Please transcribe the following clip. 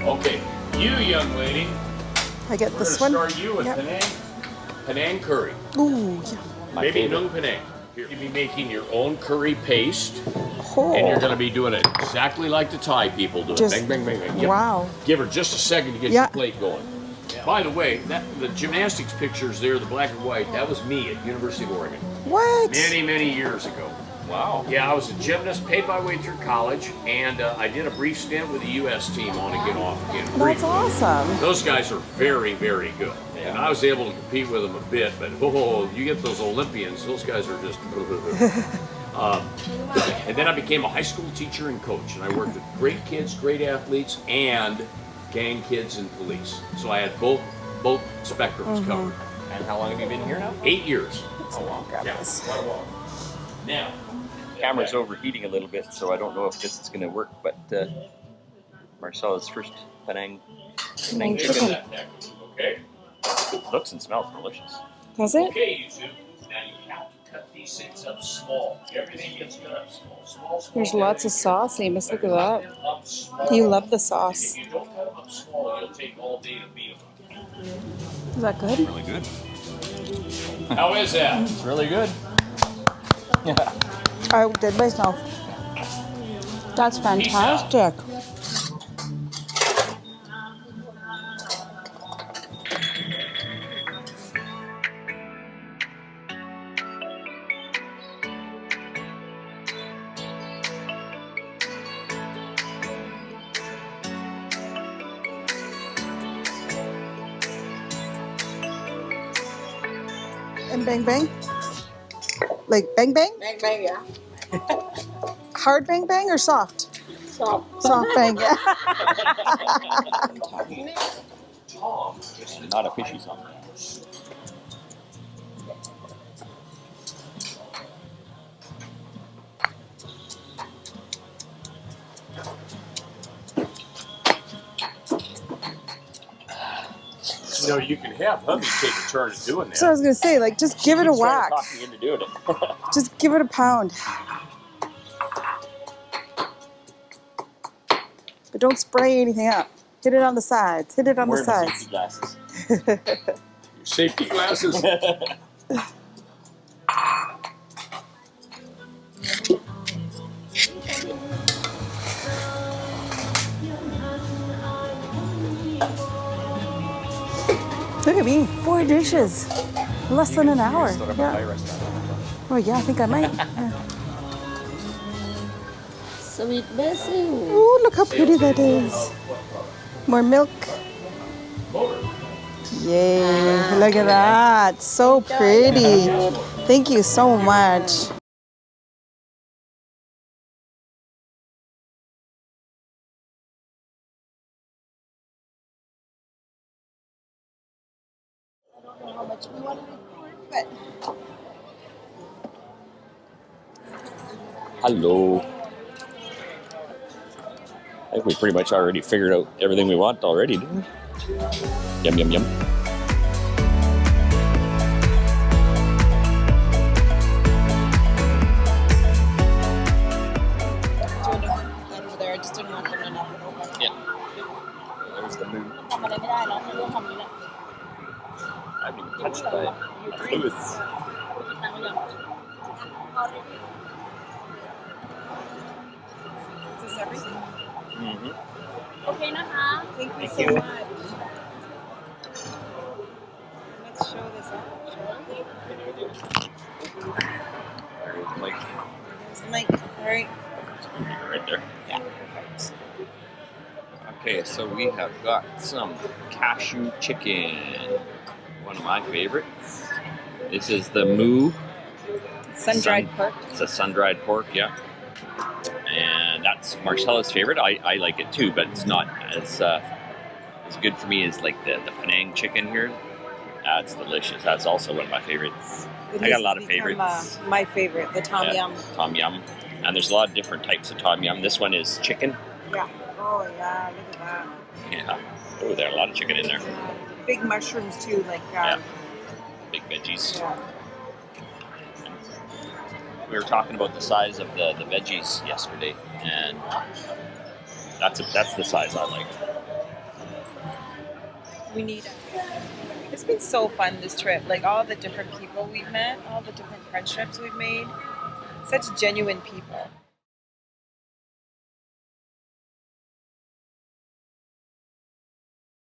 Okay, you young lady. I get We're this gonna one. start you with Penang curry. Ooh, yeah. Maybe Nung Penang. You'll be making your own curry paste, Oh. and you're gonna be doing it exactly like the Thai people do it. Just, Bang, bang, bang, bang. Yep. wow. Give her just a second to get Yeah. your plate going. By the way, the gymnastics pictures there, the black and white, that was me at University of Oregon. What? Many, many years ago. Wow. Yeah, I was a gymnast, paid my way through college, and I did a brief stint with the U.S. team on and get off again. That's briefly. awesome. Those guys are very, very good. And I was able to compete with them a bit, but you get those Olympians, those guys are just... and then I became a high school teacher and coach, and I worked with great kids, great athletes, and gang kids and police. So I had both spectrums covered. And how long have you been here now? 8 years. Oh, wow. Yeah, quite a while. Now, Camera's overheating a little bit, so I don't know if this is going to work, but Marcella's first Penang Penang Give chicken. that neck, okay? looks and smells delicious. Does it? Okay, you two. Now you have to cut these things up small. Everything gets cut up small. There's lots of sauce, Amos. Look at Cut that. them up small. You love the sauce. If you don't cut them up small, you'll take all day to beat them. Is that good? Really good. How is that? It's really good. I did myself. That's fantastic. And bang bang? Like bang bang? Bang bang, yeah. Hard bang bang or soft? Soft. Soft bang, yeah. Not a fishy song. You know, you can have hubby take a turn at doing that. So I was gonna say, like, just give it a Keeps trying whack. to talk me into doing it. Just give it a pound. But don't spray anything up. Hit it on the sides. Hit it on the Wearing my sides. safety glasses. Safety glasses. Look at me, 4 dishes. Less than an hour. Start up a Thai Yeah. restaurant. Oh yeah, I think I might. Yeah. Sweet basil. Ooh, look how pretty that is. More milk. Yay, look at that. So pretty. Thank you so much. I don't know how much we want to record, but Hello. I think we pretty much already figured out everything we want already, didn't we? Yum, yum, yum. over there, I just didn't want them to knock it over. Yeah. There's the moon. ทำอะไรไม่ได้เนาะไม่รู้ทำนี้แหละ I've been touched by fluids. นั่งยัง Is this everything? Mm-hmm. โอเคนะคะ Thank so you. much. Let's show this up. There's Mike. There's the mic. All right. Right there. Yeah, perfect. Okay, so we have got some cashew chicken. One of my favorites. This is the moo. Sun-dried pork. It's a sun-dried pork, yeah. And that's Marcella's favorite. I like it too, but it's not as good for me as like the Penang chicken here. That's delicious. That's also one of my favorites. It I got has a lot of become, favorites. my favorite, the tom Yeah. yum. Tom yum. And there's a lot of different types of tom yum. This one is chicken. Yeah. Oh yeah, look at that. Yeah. Oh, there are a lot of chicken in there. Big mushrooms too, like Yeah. Big veggies. yeah. We were talking about the size of the veggies yesterday, and that's the size I like. We need it. It's been so fun this trip. Like all the different people we've met, all the different friendships we've made. Such genuine people.